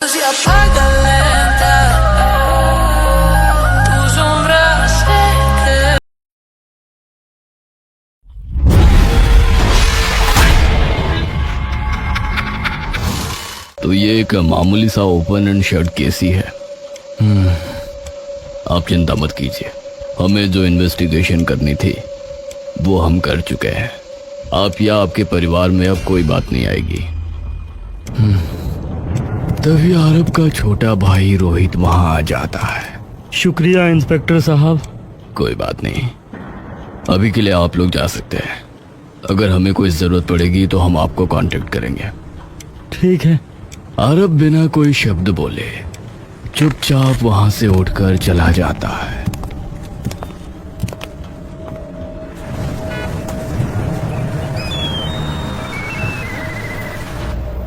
Se apaga lenta, tu sombra se queda. तो ये एक मामूली सा ओपन एंड शर्ट केस ही है। आप चिंता मत कीजिए, हमें जो इन्वेस्टिगेशन करनी थी वो हम कर चुके हैं। आप या आपके परिवार में अब कोई बात नहीं आएगी। तभी आरब का छोटा भाई रोहित वहां आ जाता है। शुक्रिया इंस्पेक्टर साहब। कोई बात नहीं, अभी के लिए आप लोग जा सकते हैं। अगर हमें कोई जरूरत पड़ेगी तो हम आपको कांटेक्ट करेंगे। ठीक है। आरब बिना कोई शब्द बोले चुपचाप वहां से उठकर चला जाता है।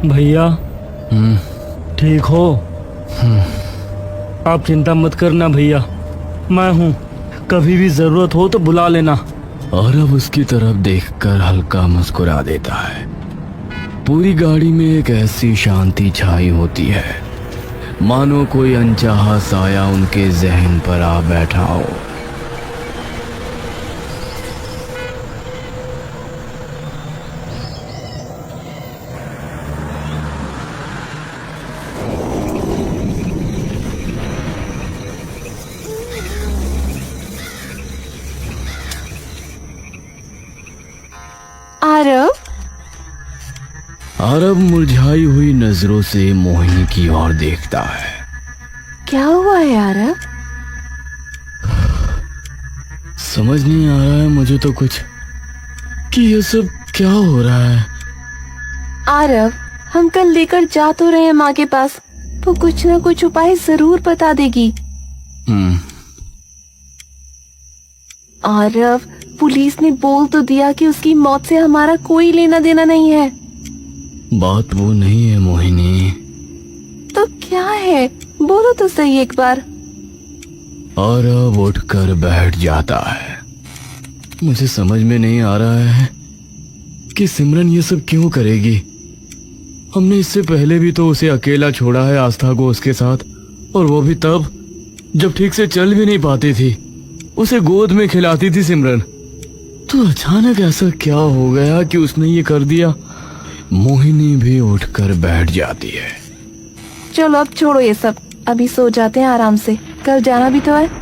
भैया ठीक हो? आप चिंता मत करना भैया, मैं हूँ, कभी भी जरूरत हो तो बुला लेना। आरब उसकी तरफ देखकर हल्का मुस्कुरा देता है। पूरी गाड़ी में एक ऐसी शांति छाई होती है मानो कोई अनचाहा साया उनके जहन पर आ बैठा हो। आरब आरब मुरझाई हुई नजरों से मोहिनी की ओर देखता है। क्या हुआ है आरब? समझ नहीं आ रहा है मुझे तो कुछ कि ये सब क्या हो रहा है। आरब, हम कल लेकर जा तो रहे हैं माँ के पास, वो कुछ न कुछ उपाय जरूर बता देगी। आरब, पुलिस ने बोल तो दिया कि उसकी मौत से हमारा कोई लेना देना नहीं है। बात वो नहीं है मोहिनी। तो क्या है, बोलो तो सही एक बार। आरब उठकर बैठ जाता है। मुझे समझ में नहीं आ रहा है कि सिमरन ये सब क्यों करेगी। हमने इससे पहले भी तो उसे अकेला छोड़ा है आस्था को उसके साथ, और वो भी तब जब ठीक से चल भी नहीं पाती थी। उसे गोद में खिलाती थी सिमरन। तो अचानक ऐसा क्या हो गया कि उसने ये कर दिया। मोहिनी भी उठकर बैठ जाती है। चलो अब छोड़ो ये सब, अभी सो जाते हैं आराम से, कल जाना भी तो है।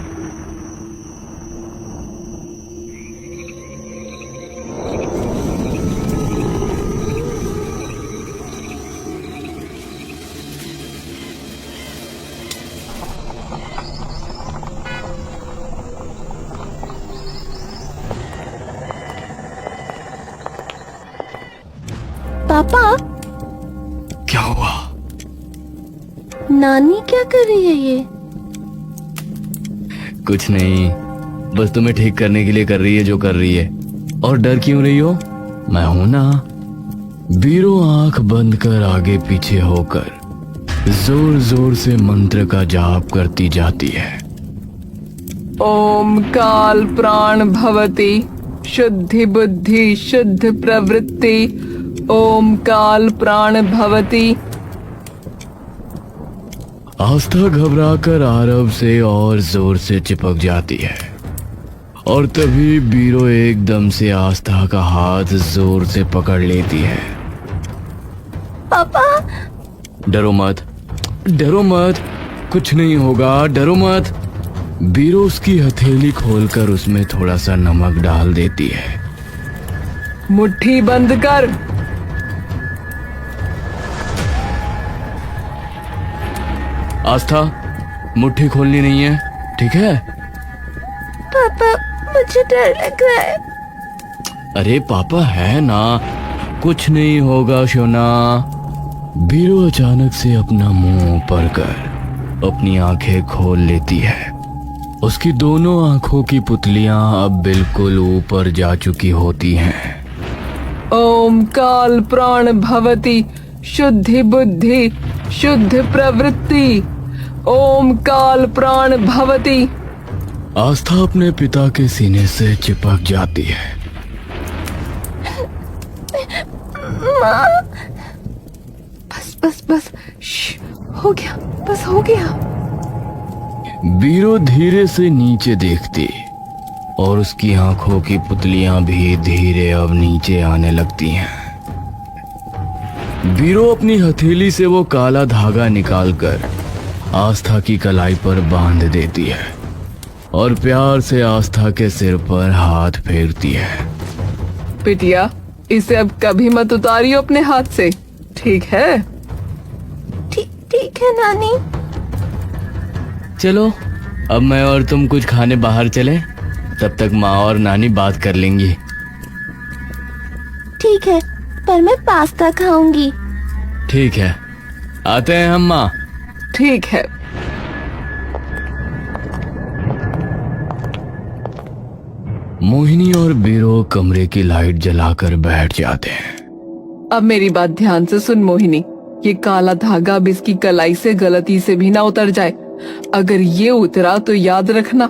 पापा, क्या हुआ? नानी क्या कर रही है ये? कुछ नहीं, बस तुम्हें ठीक करने के लिए कर रही है जो कर रही है। और डर क्यों रही हो, मैं हूं ना। बीरो आंख बंद कर आगे पीछे होकर जोर जोर से मंत्र का जाप करती जाती है। ओम काल प्राण भवति शुद्धि बुद्धि शुद्ध प्रवृत्ति। ओम काल प्राण भवति। आस्था घबराकर आरब से और जोर से चिपक जाती है, और तभी बीरो एकदम से आस्था का हाथ जोर से पकड़ लेती है। पापा, डरो मत, डरो मत, कुछ नहीं होगा, डरो मत। बीरो उसकी हथेली खोलकर उसमें थोड़ा सा नमक डाल देती है। मुट्ठी बंद कर। आस्था, मुट्ठी खोलनी नहीं है, ठीक है? पापा मुझे डर लग रहा है। अरे पापा है ना, कुछ नहीं होगा शोना। बीरो अचानक से अपना मुंह ऊपर कर अपनी आंखें खोल लेती है। उसकी दोनों आंखों की पुतलियां अब बिल्कुल ऊपर जा चुकी होती हैं। ओम काल प्राण भवति शुद्धि बुद्धि शुद्ध प्रवृत्ति। ओम काल प्राण भवति। आस्था अपने पिता के सीने से चिपक जाती है। माँ, बस बस बस, हो गया, बस हो गया। बीरो धीरे से नीचे देखती और उसकी आंखों की पुतलियां भी धीरे अब नीचे आने लगती हैं। बीरो अपनी हथेली से वो काला धागा निकालकर आस्था की कलाई पर बांध देती है और प्यार से आस्था के सिर पर हाथ फेरती है। बिटिया, इसे अब कभी मत उतारियो अपने हाथ से, ठीक है? ठीक है नानी। चलो अब मैं और तुम कुछ खाने बाहर चले, तब तक माँ और नानी बात कर लेंगी। ठीक है, पर मैं पास्ता खाऊंगी। ठीक है, आते हैं हम माँ। ठीक है। मोहिनी और बीरो कमरे की लाइट जलाकर बैठ जाते हैं। अब मेरी बात ध्यान से सुन मोहिनी, ये काला धागा अब इसकी कलाई से गलती से भी ना उतर जाए। अगर ये उतरा तो याद रखना,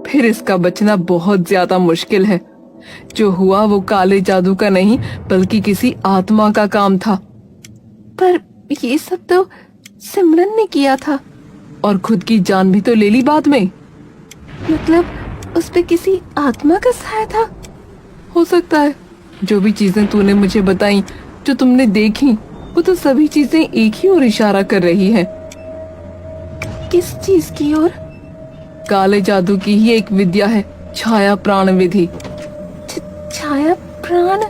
फिर इसका बचना बहुत ज्यादा मुश्किल है। जो हुआ वो काले जादू का नहीं बल्कि किसी आत्मा का काम था। पर ये सब तो सिमरन ने किया था। और खुद की जान भी तो ले ली बाद में। मतलब उस पे किसी आत्मा का साया था। हो सकता है। जो भी चीजें तूने मुझे बताई, जो तुमने देखी, वो तो सभी चीजें एक ही ओर इशारा कर रही हैं। किस चीज की ओर? काले जादू की ही एक विद्या है, छाया प्राण विधि। छाया प्राण?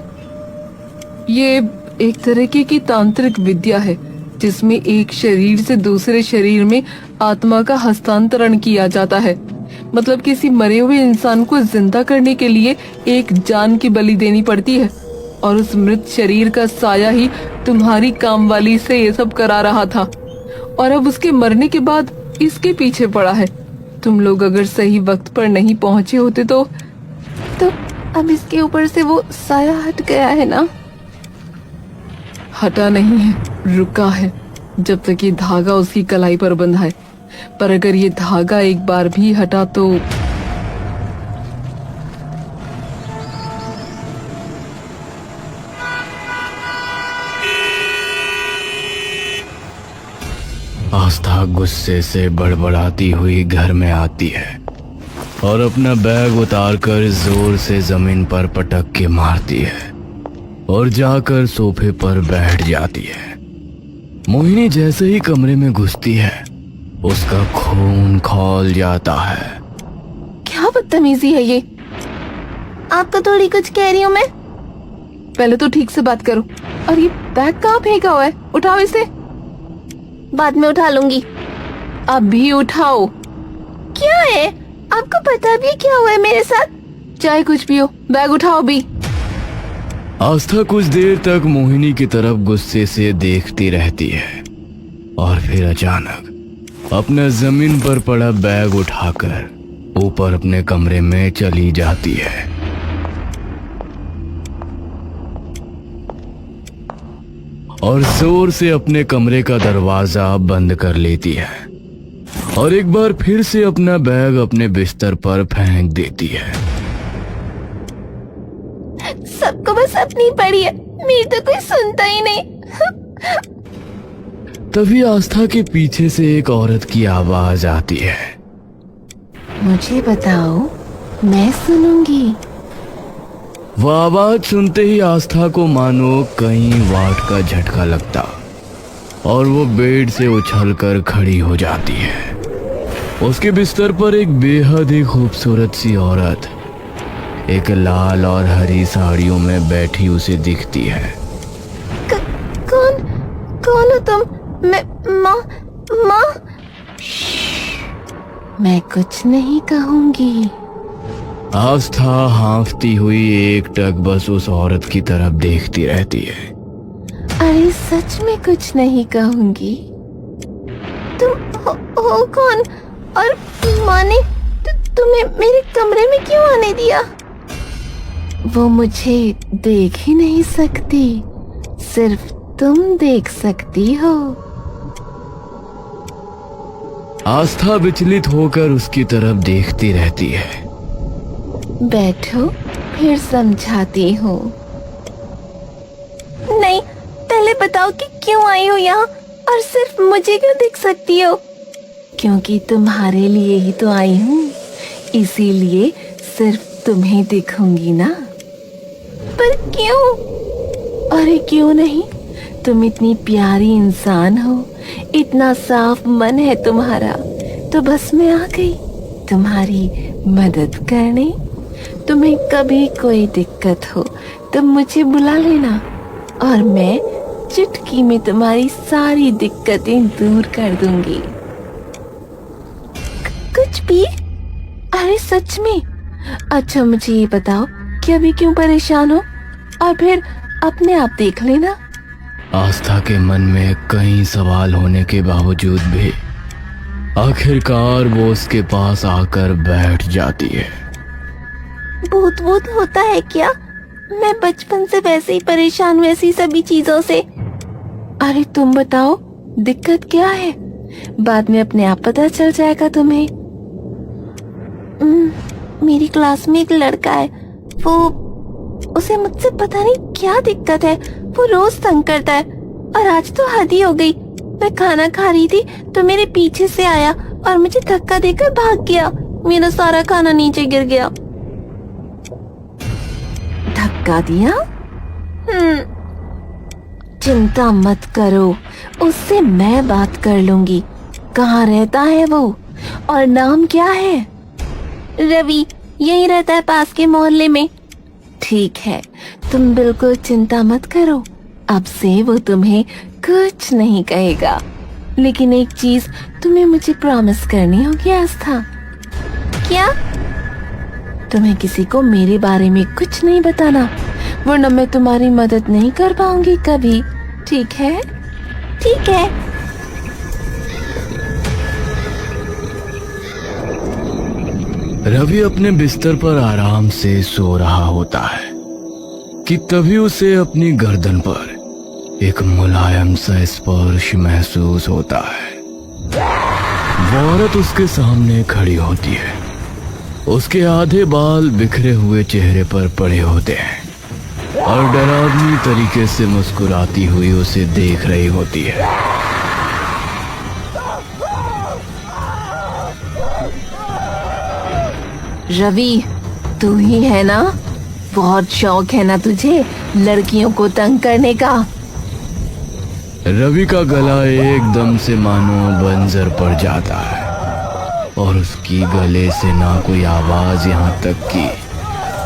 ये एक तरीके की तांत्रिक विद्या है जिसमें एक शरीर से दूसरे शरीर में आत्मा का हस्तांतरण किया जाता है। मतलब किसी मरे हुए इंसान को जिंदा करने के लिए एक जान की बलि देनी पड़ती है और उस मृत शरीर का साया ही तुम्हारी कामवाली से ये सब करा रहा था और अब उसके मरने के बाद इसके पीछे पड़ा है। तुम लोग अगर सही वक्त पर नहीं पहुंचे होते तो अब इसके ऊपर से वो साया हट गया है ना? हटा नहीं है, रुका है जब तक ये धागा उसकी कलाई पर बंधा है। पर अगर ये धागा एक बार भी हटा तो आस्था गुस्से से बड़बड़ाती हुई घर में आती है और अपना बैग उतारकर जोर से जमीन पर पटक के मारती है और जाकर सोफे पर बैठ जाती है। मोहिनी जैसे ही कमरे में घुसती है उसका खून खौल जाता है। क्या बदतमीजी है ये? आपको थोड़ी कुछ कह रही हूँ मैं। पहले तो ठीक से बात करो। और ये बैग कहाँ फेंका हुआ है? उठाओ इसे। बाद में उठा लूंगी। अभी उठाओ। क्या है? आपको पता भी क्या हुआ है मेरे साथ? चाहे कुछ भी हो, बैग उठाओ भी। आस्था कुछ देर तक मोहिनी की तरफ गुस्से से देखती रहती है और फिर अचानक अपना जमीन पर पड़ा बैग उठाकर ऊपर अपने कमरे में चली जाती है। और जोर से अपने कमरे का दरवाजा बंद कर लेती है और एक बार फिर से अपना बैग अपने बिस्तर पर फेंक देती है। सबको बस अपनी पड़ी है, मेरी तो कोई सुनता ही नहीं। तभी आस्था के पीछे से एक औरत की आवाज आती है। मुझे बताओ, मैं सुनूंगी। वह आवाज सुनते ही आस्था को मानो कई वाट का झटका लगता और वो बेड से उछलकर खड़ी हो जाती है। उसके बिस्तर पर एक बेहद ही खूबसूरत सी औरत एक लाल और हरी साड़ियों में बैठी उसे दिखती है। कौन हो तुम? मैं माँ? मैं कुछ नहीं कहूंगी। आस्था हांफती हुई एकटक बस उस औरत की तरफ देखती रहती है। अरे सच में कुछ नहीं कहूंगी। तुम हो कौन? और माँ ने तुम्हें मेरे कमरे में क्यों आने दिया? वो मुझे देख ही नहीं सकती, सिर्फ तुम देख सकती हो। आस्था विचलित होकर उसकी तरफ देखती रहती है। बैठो, फिर समझाती हूँ। नहीं, पहले बताओ कि क्यों आई हो यहाँ और सिर्फ मुझे क्यों दिख सकती हो? क्योंकि तुम्हारे लिए ही तो आई हूँ, इसीलिए सिर्फ तुम्हें दिखूंगी ना। पर क्यों? अरे क्यों नहीं, तुम इतनी प्यारी इंसान हो, इतना साफ मन है तुम्हारा, तो बस मैं आ गई तुम्हारी मदद करने। तुम्हें कभी कोई दिक्कत हो तो मुझे बुला लेना और मैं चुटकी में तुम्हारी सारी दिक्कतें दूर कर दूंगी। कुछ भी? अरे सच में? अच्छा मुझे ये बताओ कि अभी क्यों परेशान हो, और फिर अपने आप देख लेना। आस्था के मन में कई सवाल होने के बावजूद भी आखिरकार वो उसके पास आकर बैठ जाती है। भूत वूत होता है क्या? मैं बचपन से वैसे ही परेशान हूँ ऐसी सभी चीजों से। अरे तुम बताओ दिक्कत क्या है, बाद में अपने आप पता चल जाएगा तुम्हें। मेरी क्लास में एक लड़का है, उसे मुझसे पता नहीं क्या दिक्कत है, वो रोज तंग करता है और आज तो हद ही हो गई। मैं खाना खा रही थी तो मेरे पीछे से आया और मुझे धक्का देकर भाग गया। मेरा सारा खाना नीचे गिर गया। धक्का दिया? चिंता मत करो, उससे मैं बात कर लूंगी। कहाँ रहता है वो और नाम क्या है? रवि, यही रहता है पास के मोहल्ले में। ठीक है, तुम बिल्कुल चिंता मत करो, अब से वो तुम्हें कुछ नहीं कहेगा। लेकिन एक चीज तुम्हें मुझे प्रॉमिस करनी होगी आस्था। क्या? तुम्हें किसी को मेरे बारे में कुछ नहीं बताना, वरना मैं तुम्हारी मदद नहीं कर पाऊंगी कभी। ठीक है? ठीक है। रवि अपने बिस्तर पर आराम से सो रहा होता है कि तभी उसे अपनी गर्दन पर एक मुलायम सा स्पर्श महसूस होता है। वो औरत उसके सामने खड़ी होती है, उसके आधे बाल बिखरे हुए चेहरे पर पड़े होते हैं और डरावनी तरीके से मुस्कुराती हुई उसे देख रही होती है। रवि, तू ही है ना? बहुत शौक है ना तुझे लड़कियों को तंग करने का? रवि का गला एकदम से मानो बंजर पड़ जाता है और उसकी गले से ना कोई आवाज, यहाँ तक कि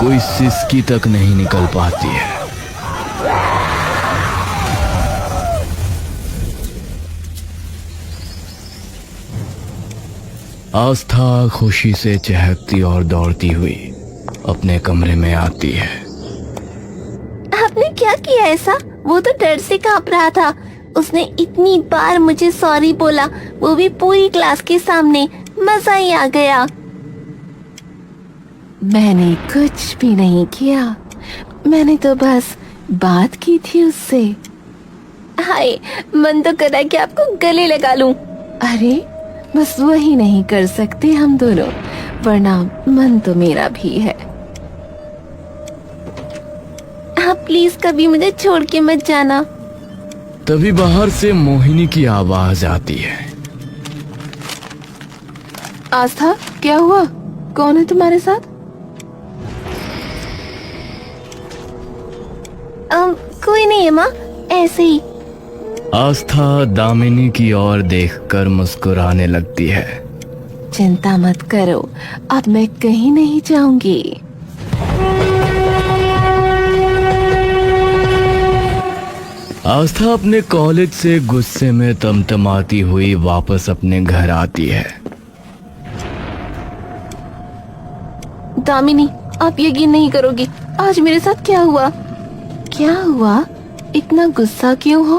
कोई सिसकी तक नहीं निकल पाती है। आस्था खुशी से चहकती और दौड़ती हुई अपने कमरे में आती है। आपने क्या किया ऐसा? वो तो डर से कांप रहा था। उसने इतनी बार मुझे सॉरी बोला, वो भी पूरी क्लास के सामने। मजा ही आ गया। मैंने कुछ भी नहीं किया, मैंने तो बस बात की थी उससे। हाय, मन तो कर रहा है कि आपको गले लगा लूं। अरे बस वही नहीं कर सकते हम दोनों, वरना मन तो मेरा भी है। आप प्लीज कभी मुझे छोड़ के मत जाना। तभी बाहर से मोहिनी की आवाज आती है। आस्था, क्या हुआ? कौन है तुम्हारे साथ? कोई नहीं है माँ, ऐसे ही। आस्था दामिनी की ओर देखकर मुस्कुराने लगती है। चिंता मत करो, अब मैं कहीं नहीं जाऊंगी। आस्था अपने कॉलेज से गुस्से में तमतमाती हुई वापस अपने घर आती है। दामिनी, आप यकीन नहीं करोगी आज मेरे साथ क्या हुआ। क्या हुआ? इतना गुस्सा क्यों हो?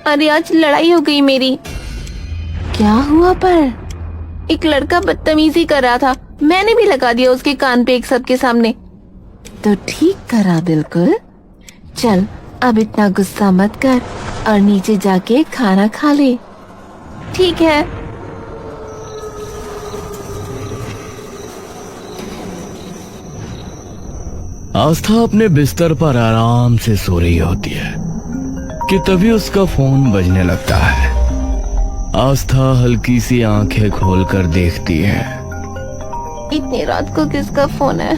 अरे आज लड़ाई हो गई मेरी। क्या हुआ पर? एक लड़का बदतमीजी कर रहा था, मैंने भी लगा दिया उसके कान पे एक सबके सामने। तो ठीक करा बिल्कुल। चल अब इतना गुस्सा मत कर और नीचे जाके खाना खा ले। ठीक है। आस्था अपने बिस्तर पर आराम से सो रही होती है कि तभी उसका फोन बजने लगता है। आस्था हल्की सी आंखें खोलकर देखती है। इतनी रात को किसका फोन है?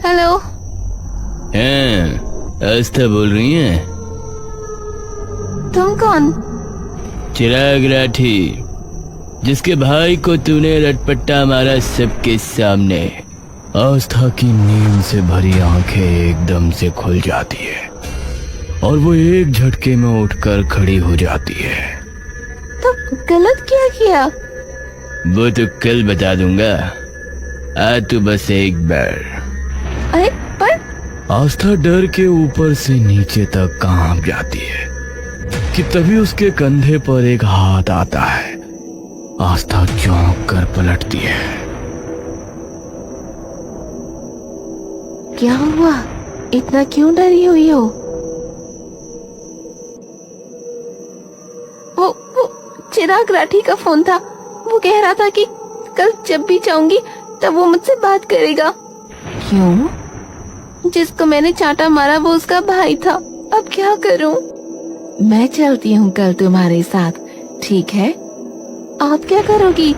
हेलो। हैं, आस्था बोल रही हैं? तुम कौन? चिराग राठी, जिसके भाई को तूने रटपट्टा मारा सबके सामने। आस्था की नींद से भरी आंखें एकदम से खुल जाती है और वो एक झटके में उठकर खड़ी हो जाती है। तो गलत क्या किया? वो तो कल बता दूंगा, आज तो बस एक बार। अरे पर आस्था डर के ऊपर से नीचे तक कांप जाती है कि तभी उसके कंधे पर एक हाथ आता है। आस्था चौंक कर पलटती है। क्या हुआ? इतना क्यों डरी हुई हो? वो चिराग राठी का फोन था। वो कह रहा था कि कल जब भी चाहूंगी तब वो मुझसे बात करेगा। क्यों? जिसको मैंने चांटा मारा वो उसका भाई था। अब क्या करूं? मैं चलती हूँ कल तुम्हारे साथ, ठीक है? आप क्या करोगी?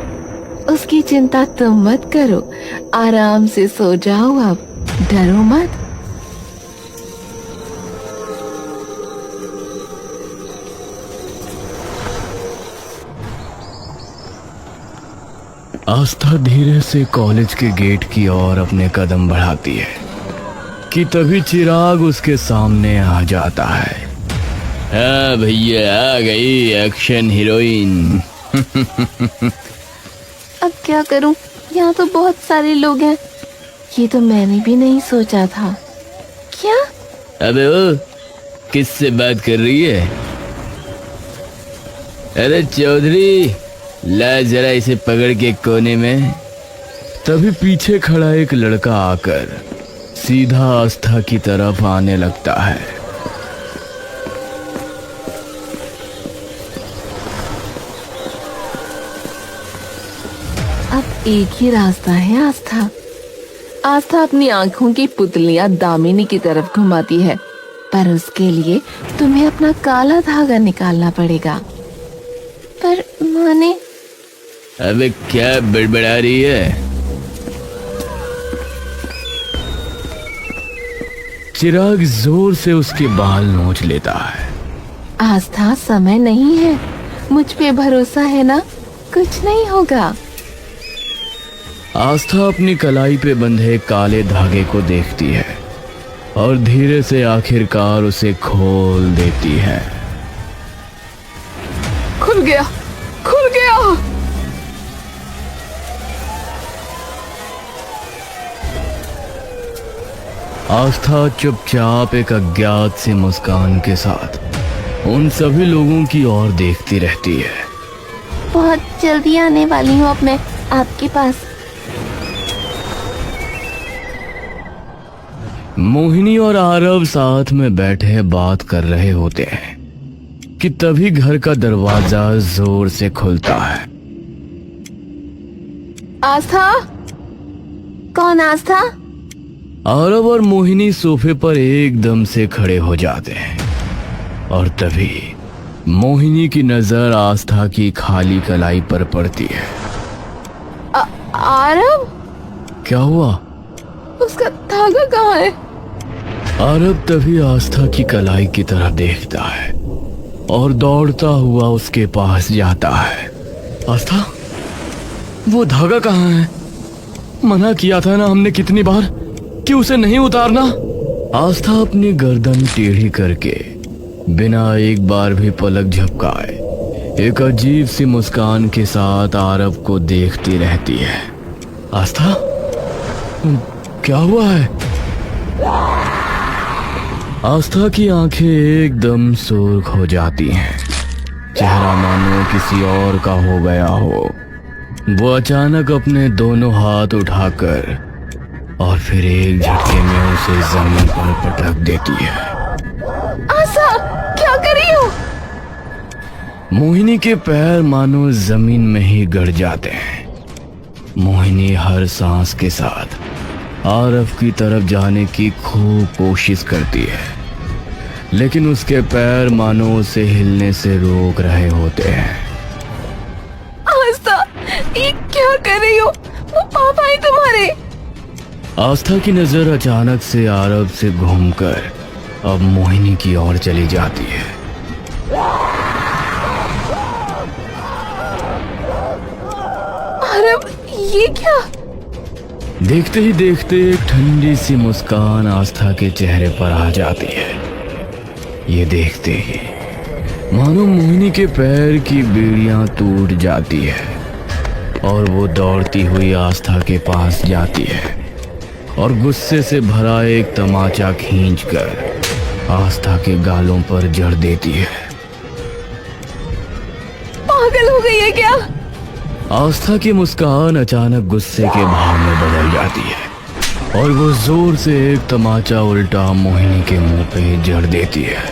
उसकी चिंता तुम मत करो, आराम से सो जाओ, अब डरो मत। आस्था धीरे से कॉलेज के गेट की ओर अपने कदम बढ़ाती है कि तभी चिराग उसके सामने आ जाता है। हाँ भैया, आ गई एक्शन हीरोइन। अब क्या करूं? यहाँ तो बहुत सारे लोग हैं। ये तो मैंने भी नहीं सोचा था। क्या? अबे वो किससे बात कर रही है? अरे चौधरी, ला जरा इसे पकड़ के कोने में। तभी पीछे खड़ा एक लड़का आकर सीधा आस्था की तरफ आने लगता है। अब एक ही रास्ता है आस्था। आस्था अपनी आंखों की पुतलियां दामिनी की तरफ घुमाती है, पर उसके लिए तुम्हें अपना काला धागा निकालना पड़ेगा। पर माने? अबे क्या बड़बड़ा रही है? चिराग जोर से उसके बाल नोच लेता है। आस्था, समय नहीं है, मुझ पे भरोसा है ना? कुछ नहीं होगा। आस्था अपनी कलाई पे बंधे काले धागे को देखती है और धीरे से आखिरकार उसे खोल देती है। खुल गया, खुल गया। आस्था चुपचाप एक अज्ञात सी मुस्कान के साथ उन सभी लोगों की ओर देखती रहती है। बहुत जल्दी आने वाली हूँ अब मैं आपके पास। मोहिनी और आरव साथ में बैठे बात कर रहे होते हैं कि तभी घर का दरवाजा जोर से खुलता है। आस्था? कौन आस्था? आरव और मोहिनी सोफे पर एकदम से खड़े हो जाते हैं और तभी मोहिनी की नजर आस्था की खाली कलाई पर पड़ती है। आरव? क्या हुआ? उसका धागा कहाँ है? आरव तभी आस्था की कलाई की तरफ देखता है और दौड़ता हुआ उसके पास जाता है। आस्था, वो धागा कहाँ है? मना किया था ना हमने कितनी बार कि उसे नहीं उतारना। आस्था अपनी गर्दन टेढ़ी करके बिना एक बार भी पलक झपकाए एक अजीब सी मुस्कान के साथ आरव को देखती रहती है। आस्था, क्या हुआ है? आस्था की आंखें एकदम सुर्ख हो जाती हैं, चेहरा मानो किसी और का हो गया हो। वो अचानक अपने दोनों हाथ उठाकर और फिर एक झटके में उसे जमीन पर पटक देती है। आस्था, क्या कर रही हो? मोहिनी के पैर मानो जमीन में ही गड़ जाते हैं। मोहिनी हर सांस के साथ आरव की तरफ जाने की खूब कोशिश करती है, लेकिन उसके पैर मानो उसे हिलने से रोक रहे होते हैं। आस्था, ये क्या कर रही हो? वो पापा है तुम्हारे। आस्था की नजर अचानक से आरव से घूमकर अब मोहिनी की ओर चली जाती है। अरे ये क्या? देखते ही देखते एक ठंडी सी मुस्कान आस्था के चेहरे पर आ जाती है। ये देखते ही मानो मोहिनी के पैर की बेड़ियां टूट जाती है और वो दौड़ती हुई आस्था के पास जाती है और गुस्से से भरा एक तमाचा खींचकर आस्था के गालों पर जड़ देती है। पागल हो गई है क्या? आस्था की मुस्कान अचानक गुस्से के भाव में बदल जाती है और वो जोर से एक तमाचा उल्टा मोहिनी के मुंह पे जड़ देती है।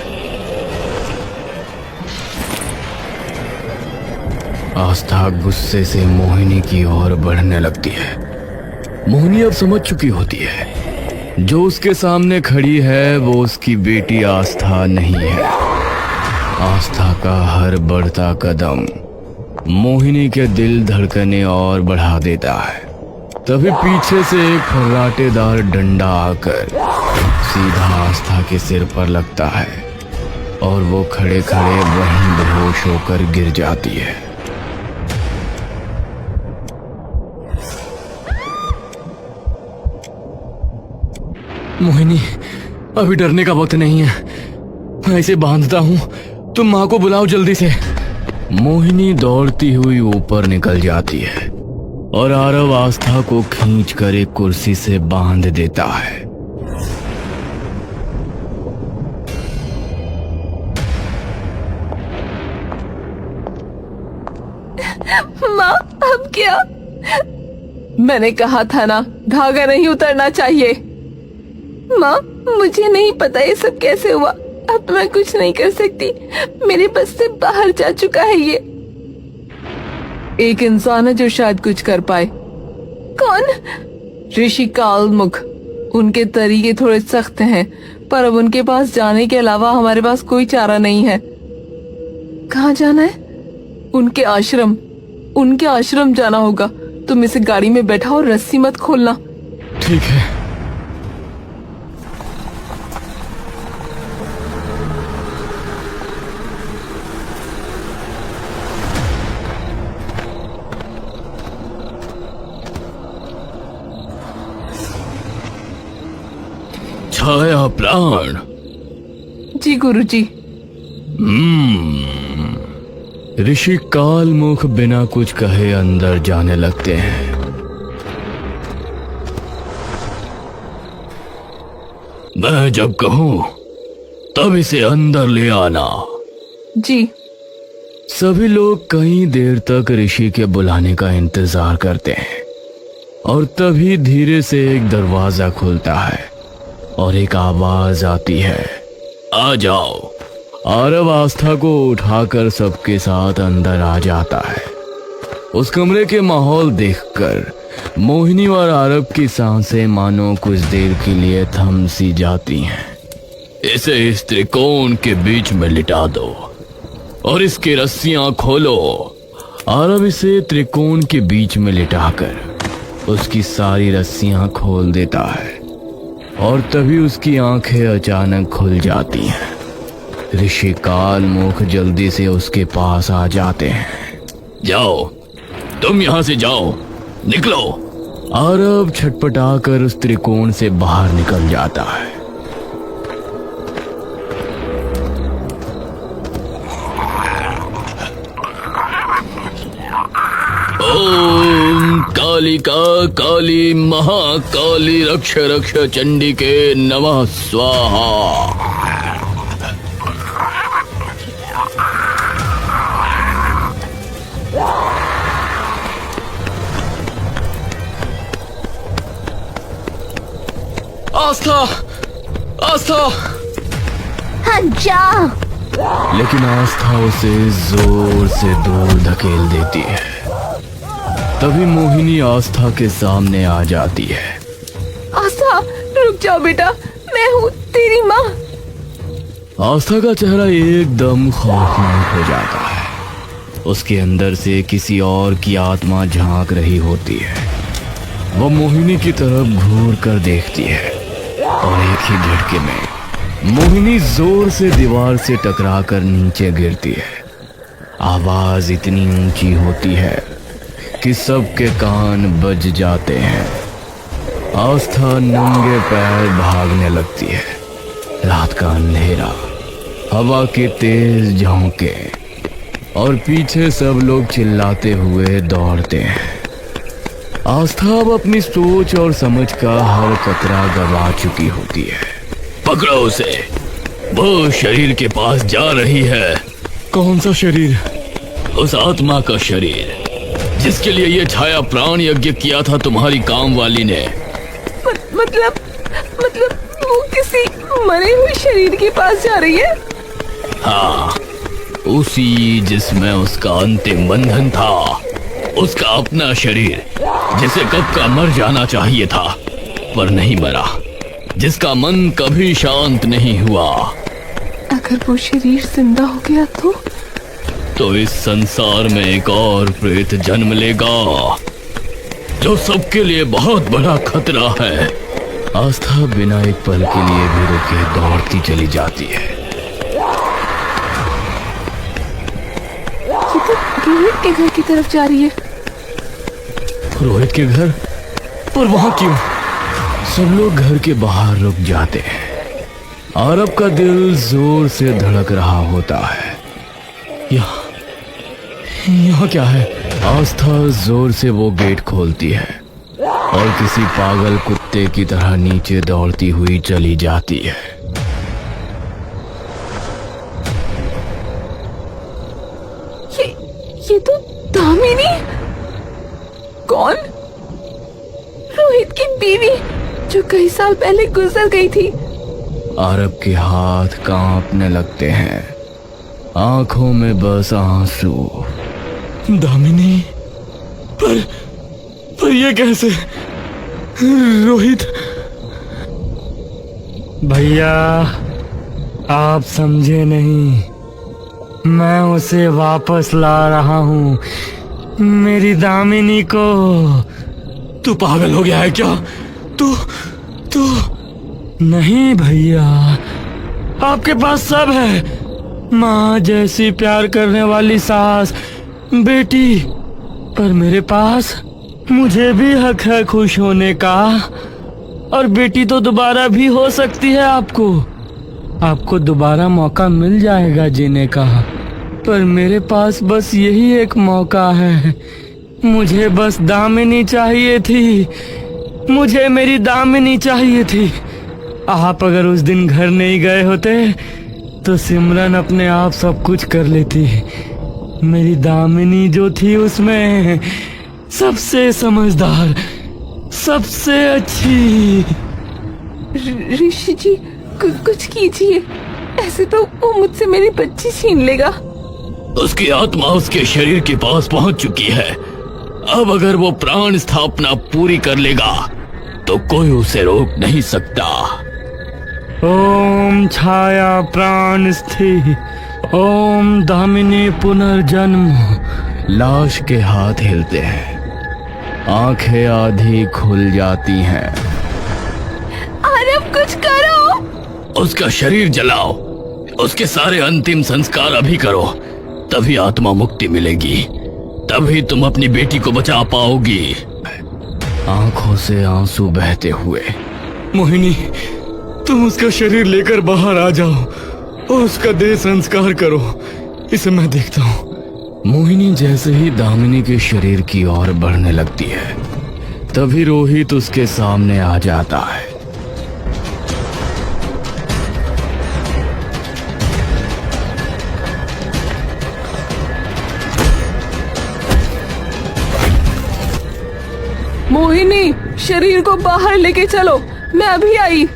आस्था गुस्से से मोहिनी की ओर बढ़ने लगती है। मोहिनी अब समझ चुकी होती है जो उसके सामने खड़ी है वो उसकी बेटी आस्था नहीं है। आस्था का हर बढ़ता कदम मोहिनी के दिल धड़कने और बढ़ा देता है। तभी पीछे से एक फर्राटेदार डंडा आकर सीधा आस्था के सिर पर लगता है और वो खड़े खड़े वहीं बेहोश होकर गिर जाती है। मोहिनी, अभी डरने का वक्त नहीं है, मैं इसे बांधता हूँ, तुम माँ को बुलाओ जल्दी से। मोहिनी दौड़ती हुई ऊपर निकल जाती है और आरव आस्था को खींचकर एक कुर्सी से बांध देता है। माँ, अब क्या? मैंने कहा था ना, धागा नहीं उतरना चाहिए। माँ, मुझे नहीं पता ये सब कैसे हुआ। अब मैं कुछ नहीं कर सकती, मेरे बस से बाहर जा चुका है ये। एक इंसान है जो शायद कुछ कर पाए। कौन? ऋषि कालमुख। उनके तरीके थोड़े सख्त हैं, पर अब उनके पास जाने के अलावा हमारे पास कोई चारा नहीं है। कहाँ जाना है? उनके आश्रम। उनके आश्रम जाना होगा। तुम इसे गाड़ी में बैठाओ और रस्सी मत खोलना। ठीक है। छाया प्राण। जी गुरुजी। ऋषि कालमुख बिना कुछ कहे अंदर जाने लगते हैं। मैं जब कहूं तब इसे अंदर ले आना। जी। सभी लोग कई देर तक ऋषि के बुलाने का इंतजार करते हैं और तभी धीरे से एक दरवाजा खुलता है और एक आवाज आती है, आ जाओ। आरव आस्था को उठाकर सबके साथ अंदर आ जाता है। उस कमरे के माहौल देखकर मोहिनी और आरव की सांसें मानो कुछ देर के लिए थम सी जाती हैं। इसे इस त्रिकोण के बीच में लिटा दो और इसकी रस्सियां खोलो। आरव इसे त्रिकोण के बीच में लिटाकर उसकी सारी रस्सियां खोल देता है और तभी उसकी आंखें अचानक खुल जाती हैं। ऋषि कालमुख जल्दी से उसके पास आ जाते हैं। जाओ, तुम यहां से जाओ, निकलो। आरव छटपटाकर उस त्रिकोण से बाहर निकल जाता है। ओम कालिका काली महाकाली रक्ष रक्ष चंडिके नमः स्वाहा। आस्था, आस्था। हाँ, जा। लेकिन आस्था उसे जोर से दूर धकेल देती है। तभी मोहिनी आस्था के सामने आ जाती है। रुक जाओ बेटा, मैं हूँ तेरी माँ। आस्था का चेहरा एकदम खौफनाक हो जाता है। उसके अंदर से किसी और की आत्मा झांक रही होती है। वो मोहिनी की तरफ घूर कर देखती है और एक ही झटके में मोहिनी जोर से दीवार से टकराकर नीचे गिरती है। आवाज इतनी ऊंची होती है कि सबके कान बज जाते हैं। आस्था नंगे पैर भागने लगती है। रात का अंधेरा, हवा के तेज झोंके और पीछे सब लोग चिल्लाते हुए दौड़ते हैं। आस्था अब अपनी सोच और समझ का हर कतरा गवा चुकी होती है। पकड़ो उसे, वो शरीर के पास जा रही है। कौन सा शरीर? उस आत्मा का शरीर जिसके लिए ये छाया प्राण यज्ञ किया था तुम्हारी काम वाली ने। मतलब वो किसी मरे हुए शरीर के पास जा रही है? हाँ, उसी जिसमें उसका अंतिम बंधन था। उसका अपना शरीर जिसे कब का मर जाना चाहिए था पर नहीं मरा, जिसका मन कभी शांत नहीं हुआ। अगर वो शरीर जिंदा हो गया तो इस संसार में एक और प्रेत जन्म लेगा जो सबके लिए बहुत बड़ा खतरा है। आस्था बिना एक पल के लिए भी रुके दौड़ती चली जाती है। ये तो रोहित के घर की तरफ जा रही है। रोहित के घर? पर वहां क्यों? सब लोग घर के बाहर रुक जाते हैं। आरब का दिल जोर से धड़क रहा होता है। यहाँ क्या है? आस्था जोर से वो गेट खोलती है और किसी पागल कुत्ते की तरह नीचे दौड़ती हुई चली जाती है। ये तो दामिनी। कौन? रोहित की बीवी जो कई साल पहले गुजर गई थी। आरब के हाथ कांपने लगते हैं, आंखों में बस आंसू। दामिनी? पर ये कैसे? रोहित? भैया आप समझे नहीं, मैं उसे वापस ला रहा हूँ, मेरी दामिनी को। तू पागल हो गया है क्या? तू नहीं भैया, आपके पास सब है, माँ जैसी प्यार करने वाली सास, बेटी, पर मेरे पास मुझे भी हक है खुश होने का। और बेटी तो दोबारा भी हो सकती है। आपको दोबारा मौका मिल जाएगा जीने का, पर मेरे पास बस यही एक मौका है। मुझे बस दामिनी चाहिए थी, मुझे मेरी दामिनी चाहिए थी। आप अगर उस दिन घर नहीं गए होते तो सिमरन अपने आप सब कुछ कर लेती। मेरी दामिनी जो थी उसमें सबसे समझदार, सबसे अच्छी। ऋषि जी कुछ कीजिए, ऐसे तो वो मुझसे मेरी बच्ची छीन लेगा। उसकी आत्मा उसके शरीर के पास पहुंच चुकी है। अब अगर वो प्राण स्थापना पूरी कर लेगा तो कोई उसे रोक नहीं सकता। ओम छाया प्राण स्थिति, ओम दामिनी पुनर्जन्म। लाश के हाथ हिलते हैं, आंखें आधी खुल जाती हैं। आरब कुछ करो। उसका शरीर जलाओ, उसके सारे अंतिम संस्कार अभी करो, तभी आत्मा मुक्ति मिलेगी, तभी तुम अपनी बेटी को बचा पाओगी। आंखों से आंसू बहते हुए, मोहिनी तुम उसका शरीर लेकर बाहर आ जाओ और उसका देह संस्कार करो, इसे मैं देखता हूँ। मोहिनी जैसे ही दामिनी के शरीर की ओर बढ़ने लगती है, तभी रोहित उसके सामने आ जाता है। मोहिनी शरीर को बाहर लेके चलो, मैं अभी आई।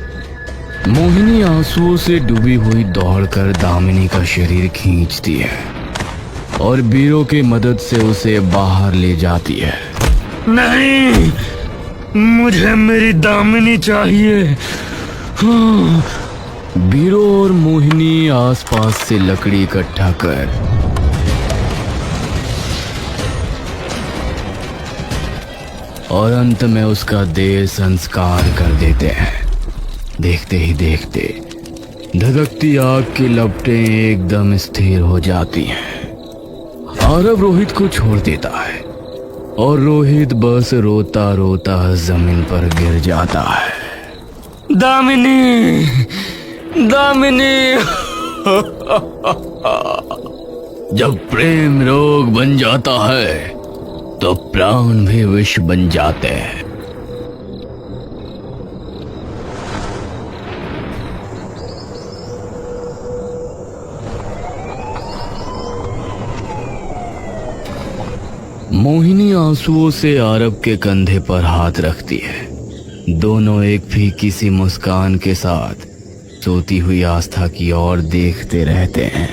मोहिनी आंसुओं से डूबी हुई दौड़कर दामिनी का शरीर खींचती है और बीरों की मदद से उसे बाहर ले जाती है। नहीं, मुझे मेरी दामिनी चाहिए। हाँ। बीरो और मोहिनी आसपास से लकड़ी इकट्ठा कर और अंत में उसका देह संस्कार कर देते हैं। देखते ही देखते धधकती आग की लपटें एकदम स्थिर हो जाती हैं। आरव रोहित को छोड़ देता है और रोहित बस रोता रोता जमीन पर गिर जाता है। दामिनी, दामिनी। जब प्रेम रोग बन जाता है तो प्राण भी विष बन जाते हैं। मोहिनी आंसुओं से आरव के कंधे पर हाथ रखती है। दोनों एक फीकी सी मुस्कान के साथ सोती हुई आस्था की ओर देखते रहते हैं।